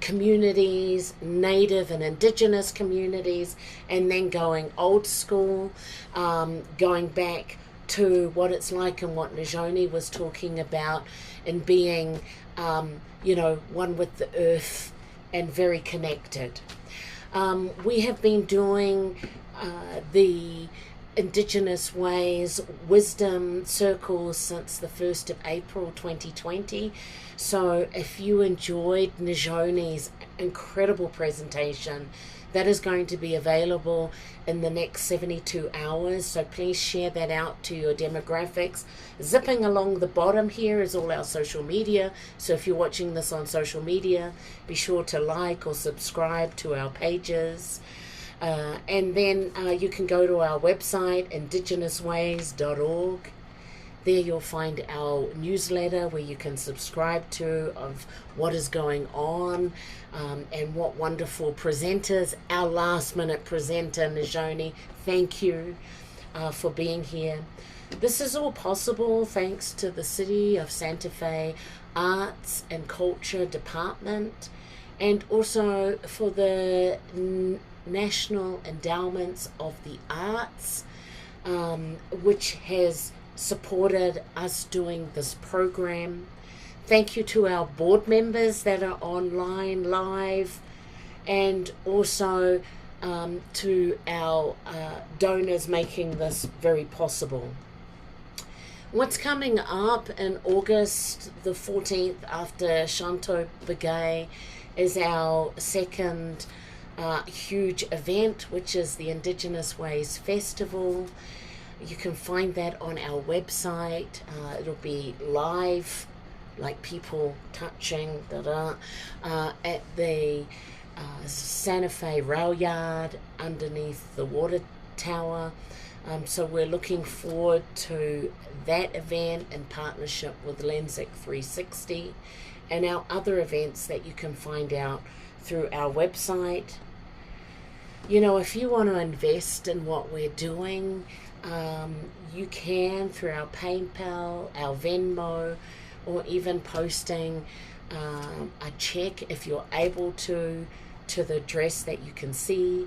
communities, Native and Indigenous communities, and then going old school, going back to what it's like and what Nizhoni was talking about, and being, one with the earth and very connected. We have been doing the Indigenous Ways Wisdom Circle since the 1st of April 2020. So if you enjoyed Nizhoni's incredible presentation, that is going to be available in the next 72 hours. So please share that out to your demographics. Zipping along the bottom here is all our social media. So if you're watching this on social media, be sure to like or subscribe to our pages. And then you can go to our website, IndigenousWays.org. There you'll find our newsletter where you can subscribe to of what is going on, and what wonderful presenters. Our last minute presenter, Nizhoni, thank you for being here. This is all possible thanks to the City of Santa Fe Arts and Culture Department, and also for the National Endowments of the Arts, which has supported us doing this program. Thank you to our board members that are online live, and also to our donors making this very possible. What's coming up in August the 14th after Shanto Begay is our second huge event, which is the Indigenous Ways Festival. You can find that on our website. It'll be live, like people touching, at the Santa Fe rail yard underneath the water tower. So we're looking forward to that event in partnership with Lensic 360, and our other events that you can find out through our website. You know, if you want to invest in what we're doing, you can through our PayPal, our Venmo, or even posting a check if you're able to the address that you can see,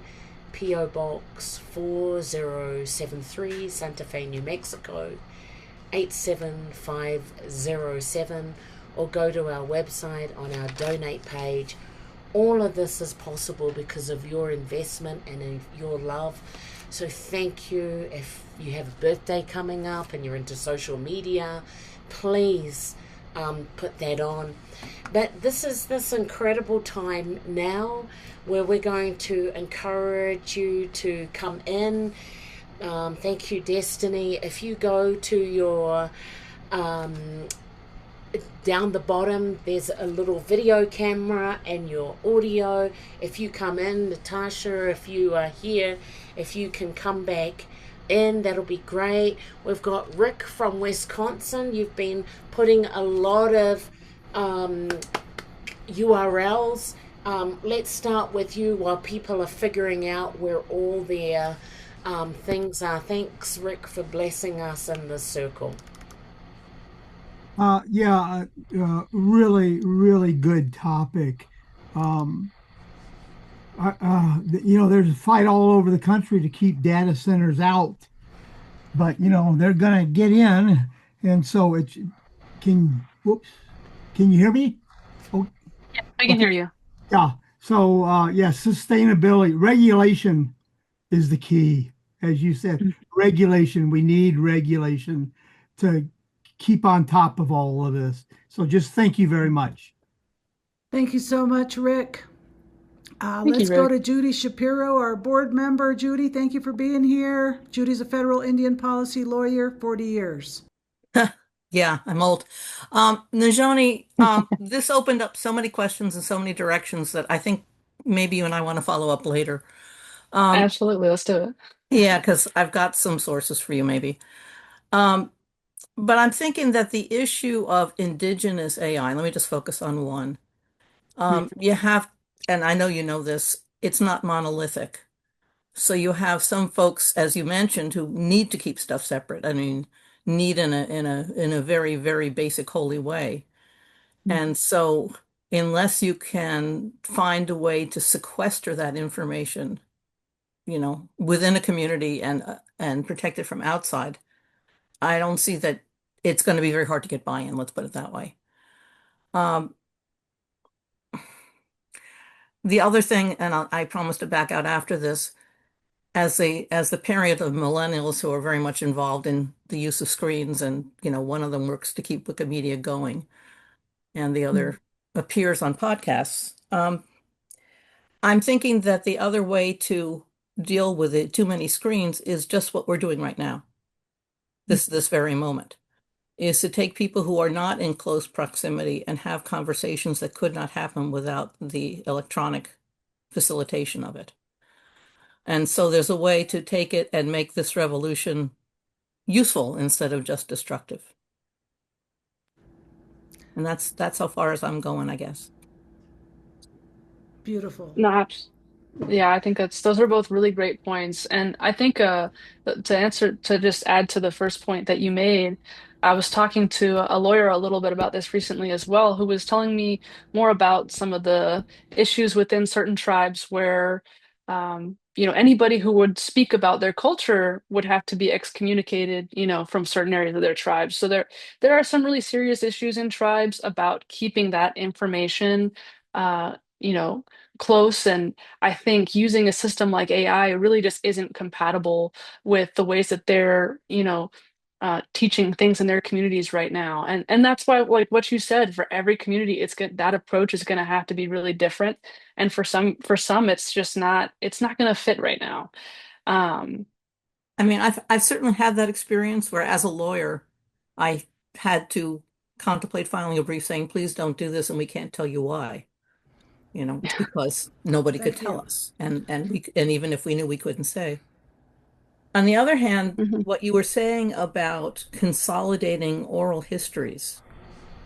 P.O. Box 4073, Santa Fe, New Mexico 87507, or go to our website on our donate page. All of this is possible because of your investment and your love. So thank you. If you have a birthday coming up and you're into social media, please put that on. But this is this incredible time now where we're going to encourage you to come in. Thank you, Destiny. If you go to your down the bottom, there's a little video camera and your audio. If you come in, Natasha, if you are here, if you can come back in, that'll be great. We've got Rick from Wisconsin. You've been putting a lot of URLs. Let's start with you while people are figuring out where all their things are. Thanks, Rick, for blessing us in this circle. Really, really good topic. There's a fight all over the country to keep data centers out, but they're gonna get in, and so whoops, can you hear me? Oh, Yeah, I can okay, hear you. yeah. So sustainability, regulation is the key, as you said. Regulation, we need regulation to keep on top of all of this. So just thank you very much. Thank you so much, Rick. Thank you, Let's go Rick. to Judy Shapiro, our board member. Judy, thank you for being here. Judy's a federal Indian policy lawyer, 40 years. Yeah, I'm old. Nizhoni, this opened up so many questions in so many directions that I think maybe you and I want to follow up later. Um, Absolutely, let's do it. yeah, because I've got some sources for you maybe. Um, But I'm thinking that the issue of indigenous AI, let me just focus on one. You have, and I know you know this, it's not monolithic. So you have some folks, as you mentioned, who need to keep stuff separate. I mean, need in a very, very basic, holy way. And so unless you can find a way to sequester that information, within a community and protect it from outside, I don't see that it's going to be very hard to get buy-in, let's put it that way. Um, the other thing, and I promise to back out after this, as the parent of millennials who are very much involved in the use of screens, and one of them works to keep Wikimedia going, and the other appears on podcasts. I'm thinking that the other way to deal with it, too many screens, is just what we're doing right now. This very moment is to take people who are not in close proximity and have conversations that could not happen without the electronic facilitation of it. And so there's a way to take it and make this revolution useful instead of just destructive. And that's how far as I'm going, I guess. Beautiful. No, yeah, I think those are both really great points. And I think to just add to the first point that you made, I was talking to a lawyer a little bit about this recently as well, who was telling me more about some of the issues within certain tribes where anybody who would speak about their culture would have to be excommunicated, from certain areas of their tribes. So there are some really serious issues in tribes about keeping that information close. And I think using a system like AI really just isn't compatible with the ways that they're, teaching things in their communities right now. And that's why, like what you said, for every community, that approach is going to have to be really different. And for some, it's not going to fit right now. Um, I mean, I've certainly had that experience where, as a lawyer, I had to contemplate filing a brief saying, please don't do this, and we can't tell you why. Because nobody could Thank tell you. us, and even if we knew, we couldn't say. On the other hand, mhm, what you were saying about consolidating oral histories,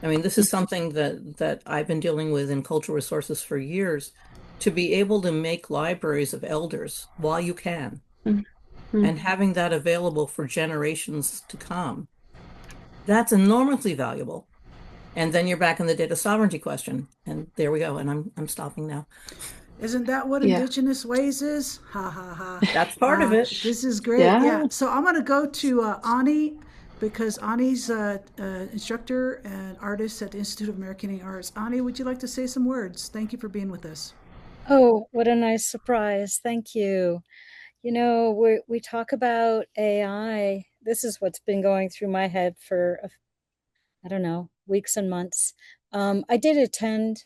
I mean, this is something that I've been dealing with in cultural resources for years, to be able to make libraries of elders while you can, mhm, mhm. and having that available for generations to come. That's enormously valuable. And then you're back in the data sovereignty question. And there we go. And I'm stopping now. Isn't that what Yeah. Indigenous Ways is? Ha ha ha. That's part of it. This is great. Yeah. Yeah. So I'm going to go to Ani because Ani's instructor and artist at the Institute of American Arts. Ani, would you like to say some words? Thank you for being with us. Oh, what a nice surprise. Thank you. We talk about AI. This is what's been going through my head for, I don't know, weeks and months. I did attend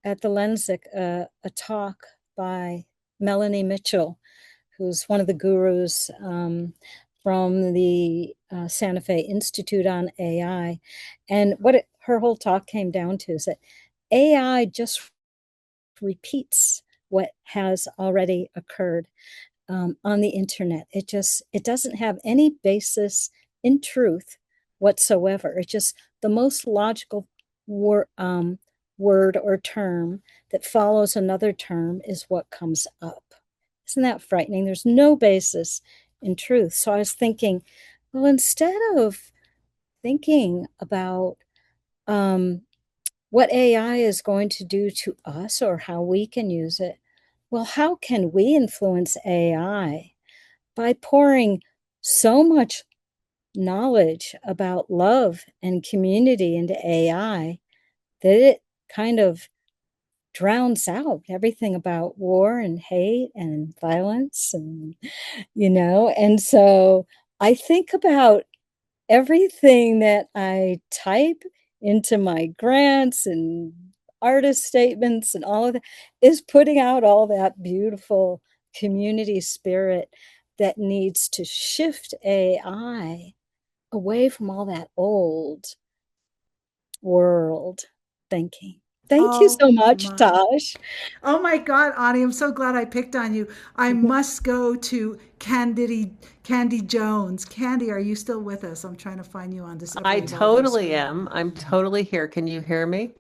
at the Lensic a talk by Melanie Mitchell, who's one of the gurus from the Santa Fe Institute on AI. And her whole talk came down to is that AI just repeats what has already occurred on the internet. It doesn't have any basis in truth whatsoever. It's just the most logical word or term that follows another term is what comes up. Isn't that frightening? There's no basis in truth. So I was thinking, well, instead of thinking about what AI is going to do to us or how we can use it, well, how can we influence AI by pouring so much knowledge about love and community into AI that it kind of drowns out everything about war and hate and violence and so I think about everything that I type into my grants and artist statements and all of that is putting out all that beautiful community spirit that needs to shift AI away from all that old world thinking. Thank you Oh so much, my. Tosh. Oh my God, Ani, I'm so glad I picked on you. I must go to Candy Jones. Candy, are you still with us? I'm trying to find you on this I ever-evolving totally screen. am. I'm totally here. Can you hear me?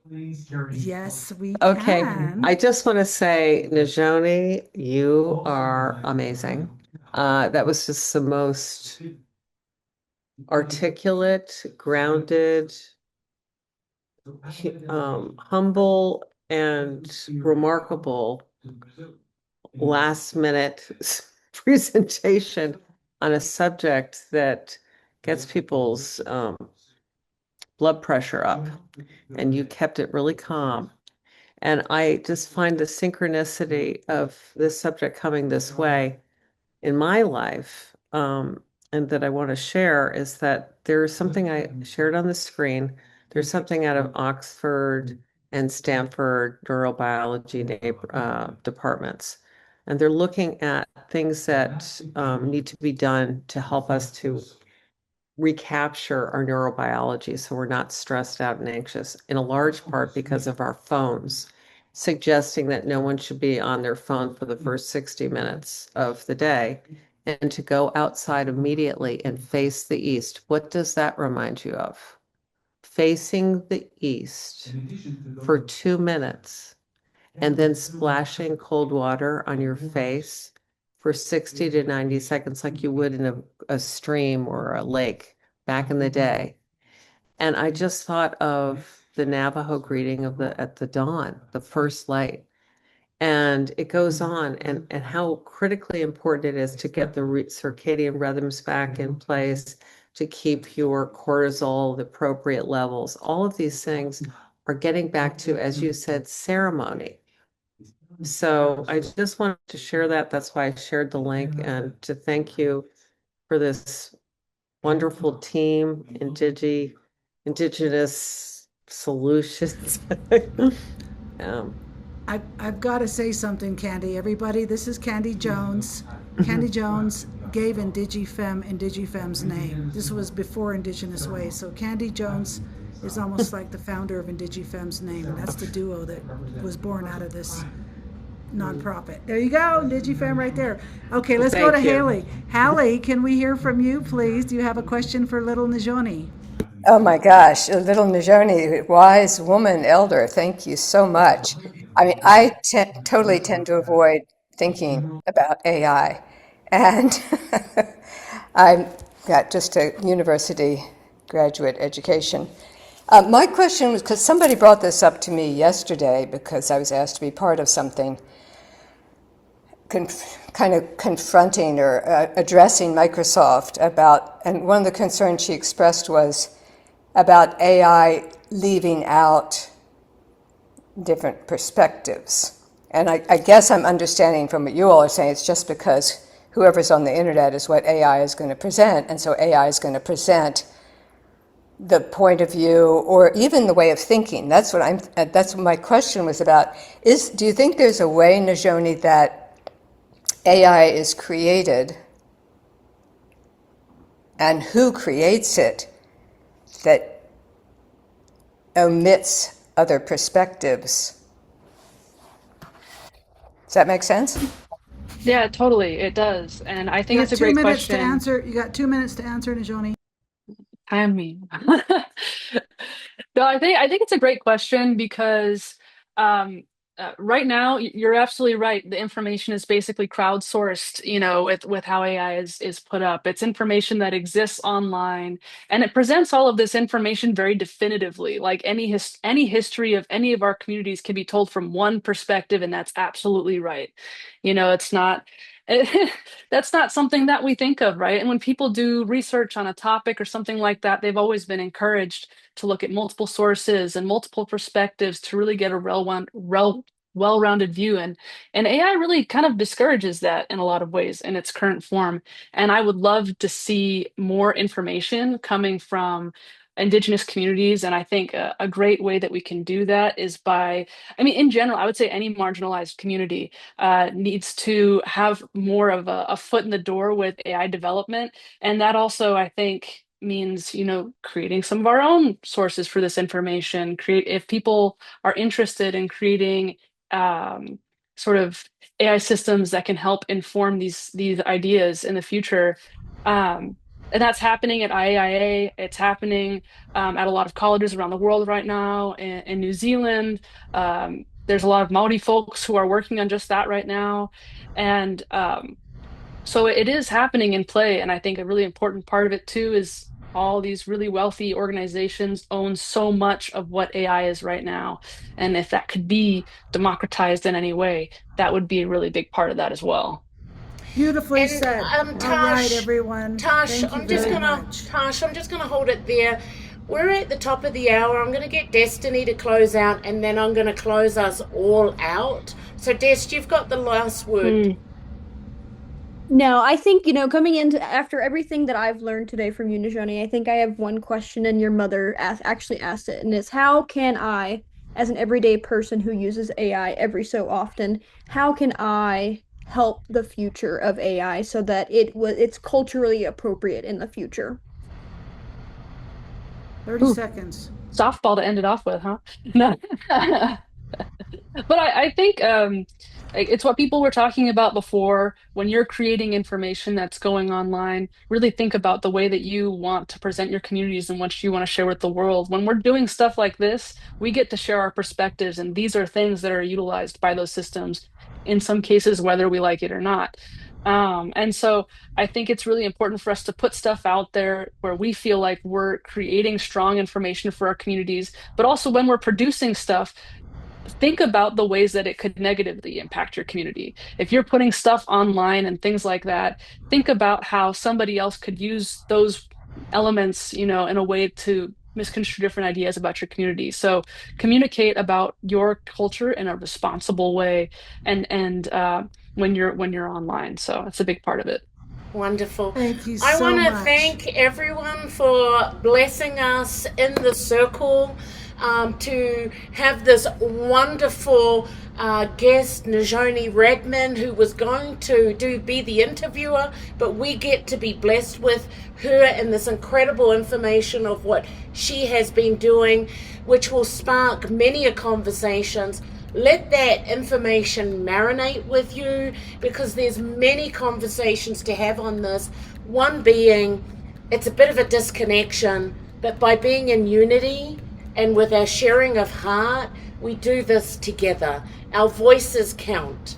Yes, we Okay. can. I just want to say, Nizhoni, you are amazing. That was just the most articulate, grounded, humble, and remarkable last minute presentation on a subject that gets people's blood pressure up. And you kept it really calm. And I just find the synchronicity of this subject coming this way in my life, and that I want to share is that there's something I shared on the screen. There's something out of Oxford and Stanford neurobiology departments. And they're looking at things that need to be done to help us to recapture our neurobiology so we're not stressed out and anxious, in a large part because of our phones, suggesting that no one should be on their phone for the first 60 minutes of the day and to go outside immediately and face the east. What does that remind you of? Facing the east for 2 minutes and then splashing cold water on your face for 60 to 90 seconds, like you would in a stream or a lake back in the day. And I just thought of the Navajo greeting of the at the dawn, the first light. And it goes on, and how critically important it is to get the circadian rhythms back in place, to keep your cortisol, the appropriate levels. All of these things are getting back to, as you said, ceremony. So I just wanted to share that. That's why I shared the link, and to thank you for this wonderful team, Indigenous Solutions. um, I've got to say something, Candy. Everybody, this is Candy Jones. Candy Jones gave Indigifem's name. This was before Indigenous Ways. So Candy Jones is almost like the founder of Indigifem's name. And that's the duo that was born out of this nonprofit. There you go, Indigifem right there. Okay, let's go to Thank you. Haley. Haley, can we hear from you, please? Do you have a question for little Nizhoni? Oh my gosh, a little Nizhoni, wise woman, elder, thank you so much. I mean, totally tend to avoid thinking about AI. And I've got just a university graduate education. My question was because somebody brought this up to me yesterday because I was asked to be part of something kind of confronting or addressing Microsoft about, and one of the concerns she expressed was about AI leaving out different perspectives. And I guess I'm understanding from what you all are saying, it's just because whoever's on the internet is what AI is going to present, and so AI is going to present the point of view or even the way of thinking. That's what my question was about. Do you think there's a way, Nizhoni, that AI is created and who creates it that omits other perspectives? Does that make sense? Yeah, totally. It does. And I You think got it's a two great minutes to question. answer. You got 2 minutes to answer, Nizhoni. I mean, no, I think it's a great question because um, right now you're absolutely right. The information is basically crowdsourced, with how AI is put up. It's information that exists online, and it presents all of this information very definitively. Like any history of any of our communities can be told from one perspective, and that's absolutely right. It's not. That's not something that we think of, right? And when people do research on a topic or something like that, they've always been encouraged to look at multiple sources and multiple perspectives to really get a well-rounded view. And AI really kind of discourages that in a lot of ways in its current form. And I would love to see more information coming from Indigenous communities. And I think a great way that we can do that is by, I mean, in general, I would say any marginalized community needs to have more of a foot in the door with AI development. And that also, I think, means, creating some of our own sources for this information. If people are interested in creating sort of AI systems that can help inform these ideas in the future. And that's happening at IAIA. It's happening at a lot of colleges around the world right now. In New Zealand, there's a lot of Maori folks who are working on just that right now. And so it is happening in play. And I think a really important part of it too is all these really wealthy organizations own so much of what AI is right now. And if that could be democratized in any way, that would be a really big part of that as well. Beautifully And, said. Tosh, All right, everyone. Tosh, Thank you I'm just very gonna much. Tosh, I'm just gonna hold it there. We're at the top of the hour. I'm gonna get Destiny to close out, and then I'm gonna close us all out. So, Des, you've got the last word. No, I think, coming into after everything that I've learned today from you, Nizhoni, I think I have one question, and your mother actually asked it, and it's how can I, as an everyday person who uses AI every so often, how can I help the future of AI so that it's culturally appropriate in the future? 30 seconds. Softball to end it off with, huh? No. But I think it's what people were talking about before. When you're creating information that's going online, really think about the way that you want to present your communities and what you want to share with the world. When we're doing stuff like this, we get to share our perspectives, and these are things that are utilized by those systems in some cases, whether we like it or not. And so I think it's really important for us to put stuff out there where we feel like we're creating strong information for our communities, but also when we're producing stuff, think about the ways that it could negatively impact your community. If you're putting stuff online and things like that, think about how somebody else could use those elements, in a way to misconstrue different ideas about your community. So communicate about your culture in a responsible way, and when you're online. So that's a big part of it. Wonderful. Thank you I so want to much. thank everyone for blessing us in the circle, to have this wonderful guest, Nizhoni Redmond, who was going to be the interviewer, but we get to be blessed with her and this incredible information of what she has been doing, which will spark many conversations. Let that information marinate with you, because there's many conversations to have on this. One being, it's a bit of a disconnection, but by being in unity and with our sharing of heart, we do this together. Our voices count.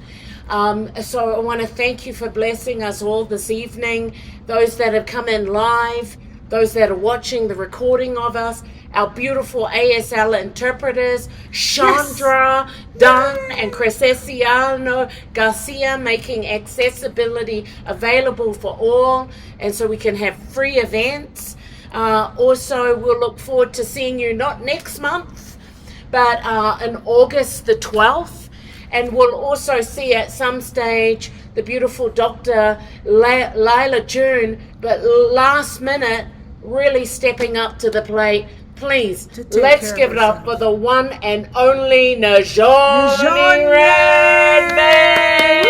So I want to thank you for blessing us all this evening, those that have come in live, those that are watching the recording of us, our beautiful ASL interpreters, Chandra, Dunn, and Crescesiano Garcia, making accessibility available for all, and so we can have free events. Also, we'll look forward to seeing you not next month, but in August the 12th. And we'll also see at some stage the beautiful Dr. Lila June, but last minute, really stepping up to the plate. Please, let's give it up for the one and only Nizhoni Redmond.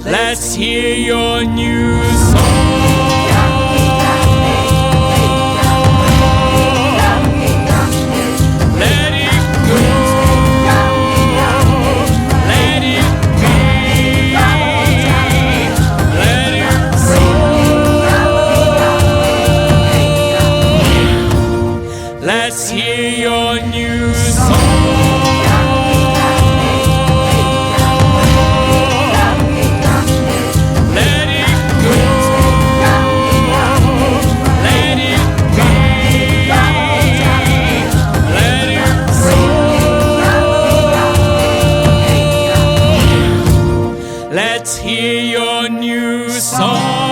Let's hear your new song. Let it go. Let it be. Let it go. Let's hear your new song. Let's hear your new song.